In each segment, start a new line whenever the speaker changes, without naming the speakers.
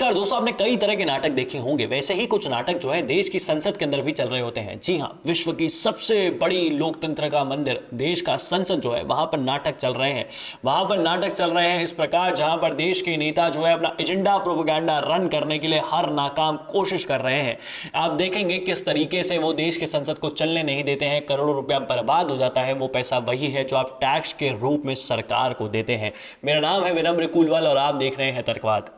नमस्कार दोस्तों, आपने कई तरह के नाटक देखे होंगे। वैसे ही कुछ नाटक जो है देश की संसद के अंदर भी चल रहे होते हैं। जी हां, विश्व की सबसे बड़ी लोकतंत्र का मंदिर देश का संसद जो है वहां पर नाटक चल रहे हैं। वहां पर नाटक चल रहे हैं इस प्रकार जहां पर देश के नेता जो है अपना एजेंडा प्रोपेगेंडा रन करने के लिए हर नाकाम कोशिश कर रहे हैं। आप देखेंगे किस तरीके से वो देश के संसद को चलने नहीं देते हैं। करोड़ों रुपया बर्बाद हो जाता है। वो पैसा वही है जो आप टैक्स के रूप में सरकार को देते हैं। मेरा नाम है विनम्र कुलवाल और आप देख रहे हैं तर्कवाद।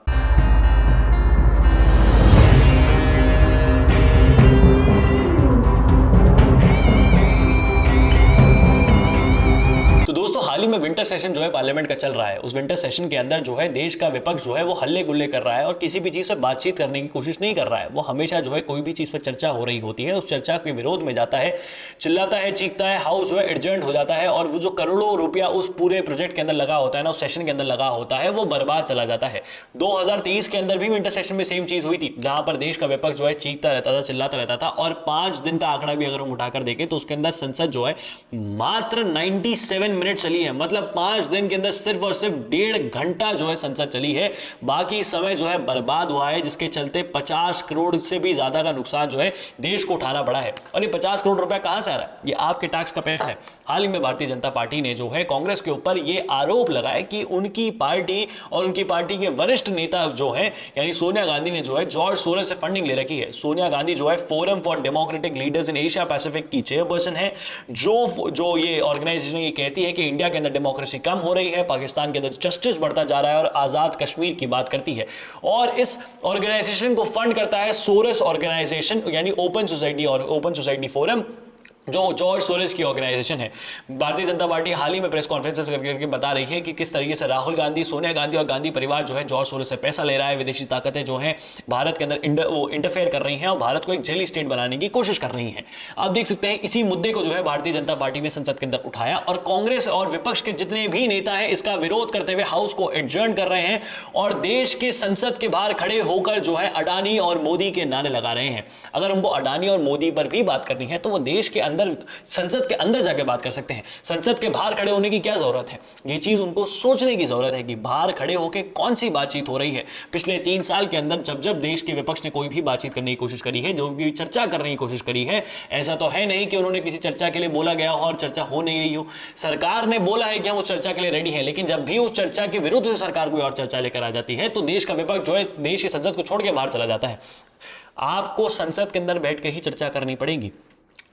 हाल ही में विंटर सेशन जो है पार्लियामेंट का चल रहा है। उस विंटर सेशन के अंदर जो है देश का विपक्ष जो है वो हल्ले गुल्ले कर रहा है और किसी भी चीज पर बातचीत करने की कोशिश नहीं कर रहा है। वो हमेशा जो है कोई भी चीज पर चर्चा हो रही होती है उस चर्चा के विरोध में जाता है, चिल्लाता है, चीखता है, हाउस जो है एडजर्न हो जाता है और वो जो करोड़ों रुपया उस पूरे प्रोजेक्ट के अंदर लगा होता है ना, उस सेशन के अंदर लगा होता है, वो बर्बाद चला जाता है। 2023 के अंदर भी विंटर सेशन में सेम चीज हुई थी, जहां पर देश का विपक्ष जो है चीखता रहता था, चिल्लाता रहता था और 5 दिन का आंकड़ा भी अगर हम उठाकर देखें तो उसके अंदर संसद जो है मात्र 97 मिनट चली है। मतलब 5 दिन के अंदर सिर्फ और सिर्फ 1.5 घंटा जो है संसद चली है। बाकी समय जो है बर्बाद हुआ है, जिसके चलते 50 करोड़ से भी ज्यादा का नुकसान जो है देश को उठाना पड़ा है। और ये 50 करोड़ रुपया कहां से आ रहा है? ये आपके टैक्स का पैसा है। हाल ही में भारतीय जनता पार्टी ने जो है कांग्रेस के ऊपर ये आरोप लगाया कि उनकी पार्टी और उनकी पार्टी के वरिष्ठ नेता जो है यानी सोनिया गांधी ने जो है जॉर्ज सोरोस से फंडिंग ले रखी है। सोनिया गांधी जो है forum for democratic leaders in Asia Pacific की चेयरपर्सन है। जो ये ऑर्गेनाइजेशन ये कहती है कि इंडिया के अंदर डेमोक्रेसी कम हो रही है, पाकिस्तान के अंदर जस्टिस बढ़ता जा रहा है और आजाद कश्मीर की बात करती है। और इस ऑर्गेनाइजेशन को फंड करता है सोरोस ऑर्गेनाइजेशन यानी ओपन सोसाइटी फोरम, जो जॉर्ज सोरोस की ऑर्गेनाइजेशन है। भारतीय जनता पार्टी हाल ही में प्रेस कॉन्फ्रेंसेस करके बता रही है कि किस तरीके से राहुल गांधी, सोनिया गांधी और गांधी परिवार जो है जॉर्ज सोरोस से पैसा ले रहा है। विदेशी ताकतें जो हैं भारत के अंदर इंटरफेयर कर रही हैं और भारत को एक जेली स्टेट बनाने की कोशिश कर रही हैं। आप देख सकते हैं इसी मुद्दे को जो है भारतीय जनता पार्टी ने संसद के अंदर उठाया और कांग्रेस और विपक्ष के जितने भी नेता हैं इसका विरोध करते हुए हाउस को एडजर्न कर रहे हैं और देश के संसद के बाहर खड़े होकर जो है अडानी और मोदी के नारे लगा रहे हैं। अगर हमको अडानी और मोदी पर भी बात करनी है तो वो देश के अंदर संसद के अंदर जाके बात कर सकते हैं। संसद के बाहर खड़े होने की क्या जरूरत है? ये चीज उनको सोचने की जरूरत है कि बाहर खड़े होकर कौन सी बातचीत हो रही है। पिछले 3 साल के अंदर जब जब देश के विपक्ष ने कोई भी बातचीत करने की कोशिश करी है, जो भी चर्चा करने की कोशिश करी है, ऐसा तो है नहीं कि उन्होंने किसी चर्चा के लिए बोला गया हो और चर्चा हो नहीं रही हो। सरकार ने बोला है कि हम उस चर्चा के लिए रेडी हैं, लेकिन जब भी उस चर्चा के विरुद्ध में सरकार कोई और चर्चा लेकर आ जाती है तो देश का विपक्ष जो है देश की संसद को छोड़ के बाहर चला जाता है। आपको संसद के अंदर बैठ के ही चर्चा करनी पड़ेगी।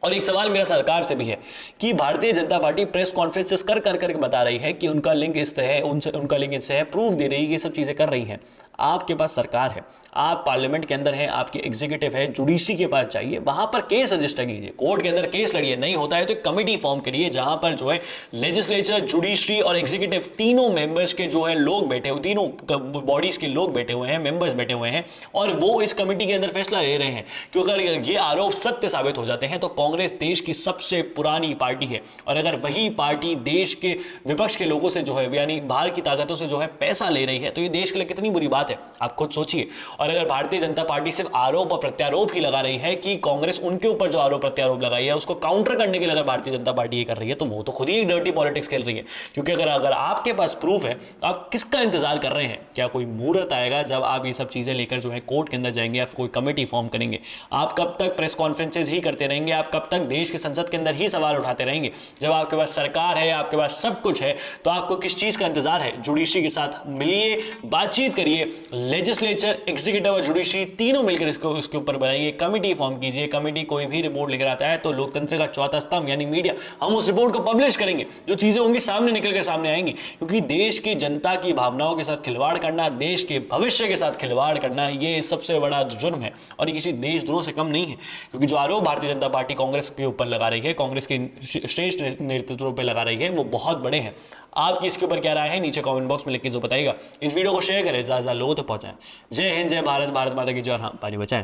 और एक सवाल मेरा सरकार से भी है कि Bharatiya Janata party press conferences कर करके बता रही है कि उनका लिंक इससे है, उनका लिंक इससे है, प्रूफ दे रही है, ये सब चीजें कर रही है। आपके पास सरकार है, आप पार्लियामेंट के अंदर हैं, आपकी एग्जीक्यूटिव है, जुडिशरी के पास जाइए, वहां पर केस रजिस्टर कीजिए, कोर्ट के अंदर केस लड़िए। नहीं होता है तो एक कमेटी फॉर्म करिए जहां पर जो है लेजिस्लेचर, जुडिशरी और एग्जीक्यूटिव तीनों मेंबर्स के जो है लोग बैठे हुए, तीनों बॉडीज के लोग बैठे हुए हैं, मेंबर्स बैठे हुए हैं और वो इस कमेटी के अंदर फैसला ले रहे हैं। क्योंकि अगर ये आरोप सत्य साबित हो जाते हैं तो कांग्रेस देश की सबसे पुरानी पार्टी है और अगर वही पार्टी देश के विपक्ष के लोगों से जो है यानी बाहर की ताकतों से जो है पैसा ले रही है तो ये देश के लिए कितनी बुरी बात है, आप खुद सोचिए। और अगर भारतीय जनता पार्टी सिर्फ आरोप और प्रत्यारोप ही लगा रही है कि कांग्रेस उनके ऊपर जो आरोप प्रत्यारोप लगाई है उसको काउंटर करने के लिए अगर भारतीय जनता पार्टी ये कर रही है तो वो तो खुद ही डर्टी पॉलिटिक्स खेल रही है। क्योंकि अगर आपके पास प्रूफ है आप किसका इंतजार कर रहे हैं? क्या कोई मुहूर्त आएगा जब आप ये सब चीजें लेकर जो है कोर्ट के अंदर जाएंगे या कोई कमेटी फॉर्म करेंगे? आप कब तक प्रेस कॉन्फ्रेंसेज ही करते रहेंगे? आप कब तक देश के संसद के अंदर ही सवाल उठाते रहेंगे? जब आपके पास सरकार है, आपके पास सब कुछ है, तो आपको किस चीज का इंतजार है? जुडिशरी के साथ मिलिए, बातचीत करिए, लेजिस्लेचर, एग्जीक्यूटिव और जुडिशरी तीनों मिलकर इसके ऊपर बनाइए, कमेटी फॉर्म कीजिए। कमेटी कोई भी रिपोर्ट लेकर आता है तो लोकतंत्र का चौथा स्तंभ यानी मीडिया, हम उस रिपोर्ट को पब्लिश करेंगे। जो चीजें होंगी सामने निकल कर सामने आएंगी। क्योंकि देश की जनता की भावनाओं के साथ खिलवाड़ करना, देश के भविष्य के साथ खिलवाड़ करना, ये सबसे बड़ा जुर्म है और ये किसी देशद्रोह से कम नहीं है। क्योंकि जो आरोप भारतीय जनता पार्टी कांग्रेस के ऊपर लगा रही है, कांग्रेस के श्रेष्ठ नेतृत्व पर लगा रही है, वो बहुत बड़े हैं। आपकी इसके ऊपर क्या राय है नीचे कमेंट बॉक्स में लिख के जो बताइएगा। इस वीडियो को शेयर करें, ज्यादा लोगों तक पहुंचाएं। जय हिंद, जय भारत, भारत माता की जय और हाँ, पानी बचाएं।